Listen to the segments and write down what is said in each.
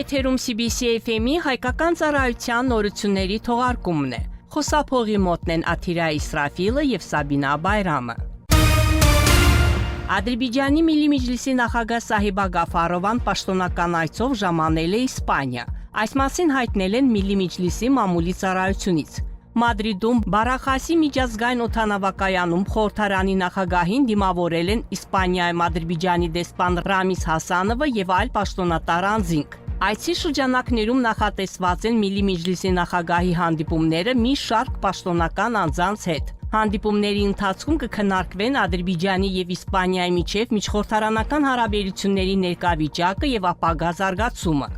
Եթերում CBC FM-ի հայկական ծառայության նորությունների թողարկումն է։ Խոսափողի մոտն են Աթիրա Իսրաֆիլը եւ Սաբինա Բայրամը։ Ադրբեջանի Միլի Մեջլիսի նախագահ Սահիբա Գաֆարովան պաշտոնական այցով ժամանել է Իսպանիա։ Այս մասին հայտնել են Միլի Մեջլիսի մամուլի ծառայությունից։ Մադրիդում Բարախասի միջազգային օդանավակայանում խորհրդարանի նախագահին դիմավորել են Իսպանիայում Ադրբեջանի դեսպան Ռամիս Հասանովը եւ այլ պաշտոնատար անձինք։ Այցի շրջանակներում նախատեսված են Միլի Մեջլիսի նախագահի հանդիպումները մի շարք պաշտոնական անձանց հետ։ Հանդիպումների ընթացքում կքննարկվեն Ադրբեջանի եւ Իսպանիայի միջև միջխորհրդարանական հարաբերությունների ներկայվիճակը եւ ապագա զարգացումը։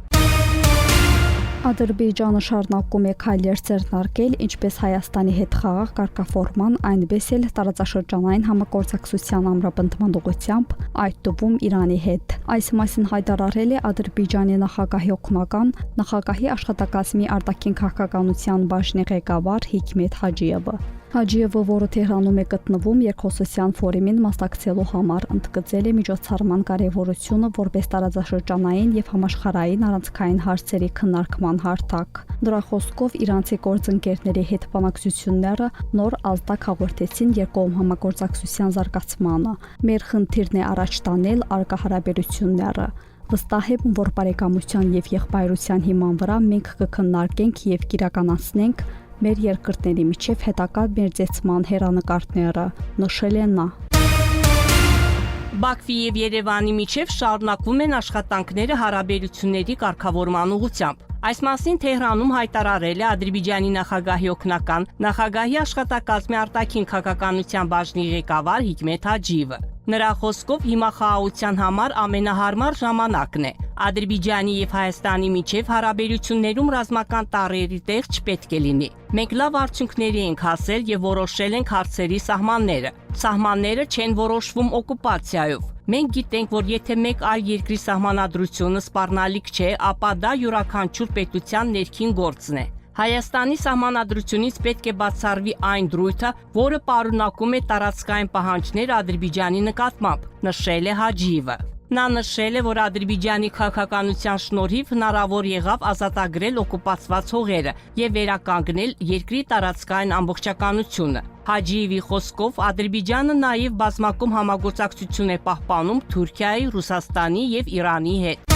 Ադրբեջանը շարունակում է քայլեր ձեռնարկել ինչպես Հայաստանի հետ խաղաղ կարգավորման, այնպես էլ տարածաշրջանային համագործակցության ամրապնդման ուղղությամբ, այդ թվում Իրանի հետ։ Այս մասին հայտարարել է Ադրբեջանի նախագահի օգնական, նախագահի աշխատակազմի արտաքին քաղաքականության բաժնի ղեկավար Հիկմետ Հաջիևը։ Հաջիևը, որը Թեհրանում է գտնվում երկխոսության ֆորումին մասնակցելու համար, ընդգծել է միջոցառման կարևորությունը որպես տարածաշրջանային եւ համաշխարհային առանցքային հարցերի քննարկման հարթակ։ Նրա խոսքով իրանցի գործընկերների հետ բանակցությունները նոր ազդակ հաղորդեցին երկկողմ համագործակցության զարգացմանը։ Մեր խնդիրն է առաջ տանել առկա հարաբերությունները։ Վստահ եմ, որ բարեկամության եւ եղբայրության հիման վրա մենք կքննարկենք եւ կիրականացնենք մեր երկրների միջև հետագա մերձեցման հեռանկարները, նշել է նա։ Բաքվի եւ Երևանի միջև շարունակվում են աշխատանքները հարաբերությունների կարգավորման ուղղությամբ։ Այս մասին Թեհրանում հայտարարել է Ադրբեջանի նախագահի օգնական, նախագահի աշխատակազմի արտաքին քաղաքականության բաժնի ղեկավար Հիկմետ Հաջիևը։ Նրա խոսքով հիմա խաղաղության համար ամենահարմար ժամանակն է։ Ադրբեջանի եւ Հայաստանի միջև հարաբերություններում ռազմական տառերի տեղ չպետք է լինի։ Մենք լավ արդյունքների ենք հասել եւ որոշել ենք հարցերի սահմանները։ Սահմանները չեն որոշվում օկուպացիայով։ Մենք գիտենք, որ եթե մեկ այլ երկրի սահմանադրությունը սպառնալիք չէ, ապա դա յուրաքանչյուր պետության ներքին գործն է։ Հայաստանի սահմանադրությունից պետք է բացառվի այն դրույթը, որը պարունակում է տարածքային պահանջներ Ադրբեջանի նկատմամբ, նշել է Հաջիևը։ Նա նշել է, որ Ադրբեջանի քաղաքականության շնորհիվ հնարավոր եղավ ազատագրել օկուպացված հողերը եւ վերականգնել երկրի տարածքային ամբողջականությունը։ Հաջիևի խոսքով Ադրբեջանը նաեւ բազմակողմ համագործակցություն է պահպանում Թուրքիայի, Ռուսաստանի եւ Իրանի հետ։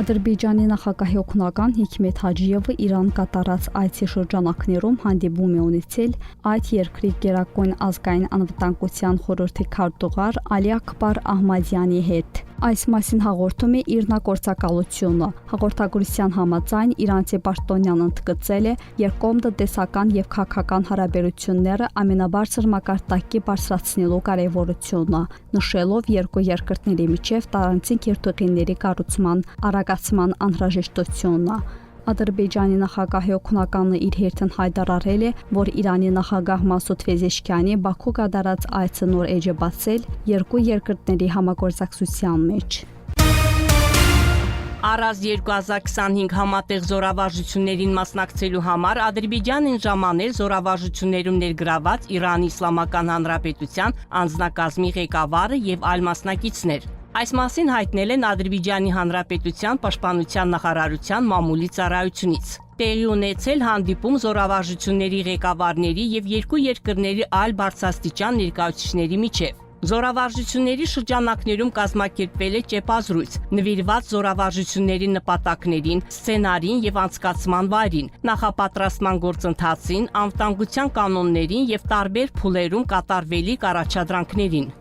Ադրբեջանի նախագահի օգնական Հիկմետ Հաջիևը Իրան կատարած այցի շրջանակներում հանդիպում է ունեցել այդ երկրի գերագույն ազգային անվտանգության խորհրդի քարտուղար Ալի Աքբար Ահմադյանի հետ։ Այս մասին հաղորդում է իր գործակալությունը։ Հաղորդագրության համաձայն իրանցի պաշտոնյան ընդգծել է երկկողմ տնտեսական եւ քաղաքական հարաբերությունները ամենաբարձր մակարդակի բարձրացնելու կարեւորությունը, նշելով երկու երկրների միջև տարանցիկ երթուղիների կառուցման արագացման անհրաժեշտությունը։ Ադրբեջանի նախագահի օգնականը իր հերթին հայտարարել է, որ Իրանի նախագահ Մասուդ Փեզեշքյանի Բաքու կատարած այցը նոր էջ է բացել երկու երկրների համագործակցության մեջ։ Առանց 2025 համատեղ զորավարժություններին մասնակցելու համար Ադրբեջանին ժամանել զորավարժություններում ներգրաված Իրանի Իսլամական Հանրապետության անձնակազմի ղեկավարը եւ այլ մասնակիցներ։ Այս մասին հայտնել են Ադրբեջանի Հանրապետության պաշտպանության նախարարության մամուլի ծառայությունից։ Տեղի ունեցել հանդիպում զորավարժությունների ղեկավարների եւ երկու երկրների այլ բարձրաստիճան ներկայացուցիչների միջև։ Զորավարժությունների շրջանակներում կազմակերպվել է ճեպազրույց, նվիրված զորավարժությունների նպատակներին, սցենարին եւ անցկացման վայրին, նախապատրաստման գործընթացին, անվտանգության կանոններին եւ տարբեր փուլերում կատարվելիք առաջադրանքներին։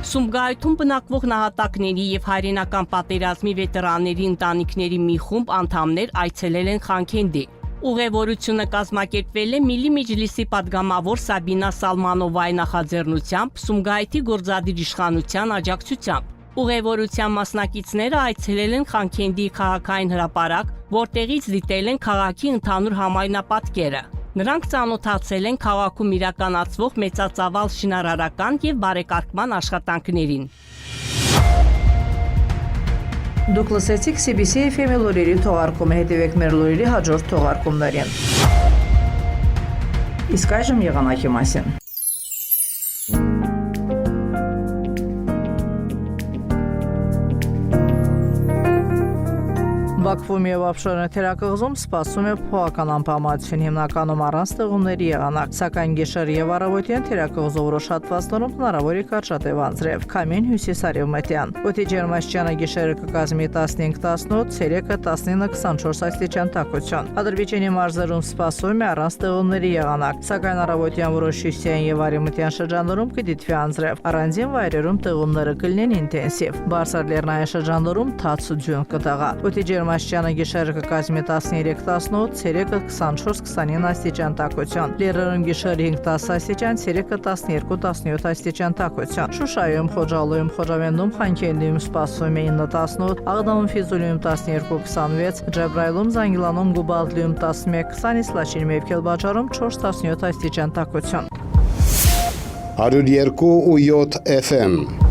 Սումգայիթում բնակվող նահատակների եւ հայրենական պատերազմի վետերանների ընտանիքների մի խումբ անդամներ այցելել են Խանքենդի։ Ուղևորությունը կազմակերպվել է Միլի Մեջլիսի պատգամավոր Սաբինա Սալմանովայի նախաձեռնությամբ Սումգայիթի գործադիր իշխանության աջակցությամբ։ Ուղևորության մասնակիցները այցելել են Խանքենդի քաղաքային հրապարակ, որտեղից դիտել են քաղաքի ընդհանուր համայնապատկերը։ Նրանք ծանոթացել են քաղաքում իրականացվող մեծածավալ շինարարական եւ բարեկարգման աշխատանքներին։ Դուք լսեցիք CBC FM-ի լուրերի թողարկումը, հետևեք մեր լուրերի հաջորդ թողարկումներին։ Իսկ այժմ եղանակի մասին։ Բաքվում եւ Աբշարանի թերակղզում սպասում է փոփոխական անբավարարություն հիմնականում առանց ձեղումների եղանակ, սակայն գիշեր եւ առավոտյան թերակղզու որոշ հատվածներում հնարավոր է կարճատև անձրև, քամին հյուսիսարևմտյան։ Օդի ջերմաստիճանը գիշերը կկազմի 15-18, ցերեկը 19-24 աստիճան տաքություն։ Ադրբեջանի մարզերում սպասում է առանց ձեղումների եղանակ, սակայն առավոտյան որոշ հյուսիսային եւ արևմտյան շրջաններում կդիտվի անձրև։ Առանձին վայրերում ձեղումները կլինեն ինտենսիվ։ Բարձր լեռնային շրջաններում թաց ու ձյուն կտեղա։ Օդի ջերմաստիճանը գիշերը կկազմի 13-18, ցերեկը 24-29 աստիճան տաքություն։ Լեռներում գիշերը 5-10 աստիճան, ցերեկը 12-17 աստիճան տաքություն։ Շուշայում, Խոջալույում, Խոջավենդում, Խանքենդիում սպասում է 9-18, Աղդամում, Ֆիզուլիում 12-26, Ջաբրայիլում, Զանգիլանում, Գուբալդլիում 11-20, Իսլաչինում եւ Քելբաջարում 4-17 աստիճան տաքություն։ 102.7 FM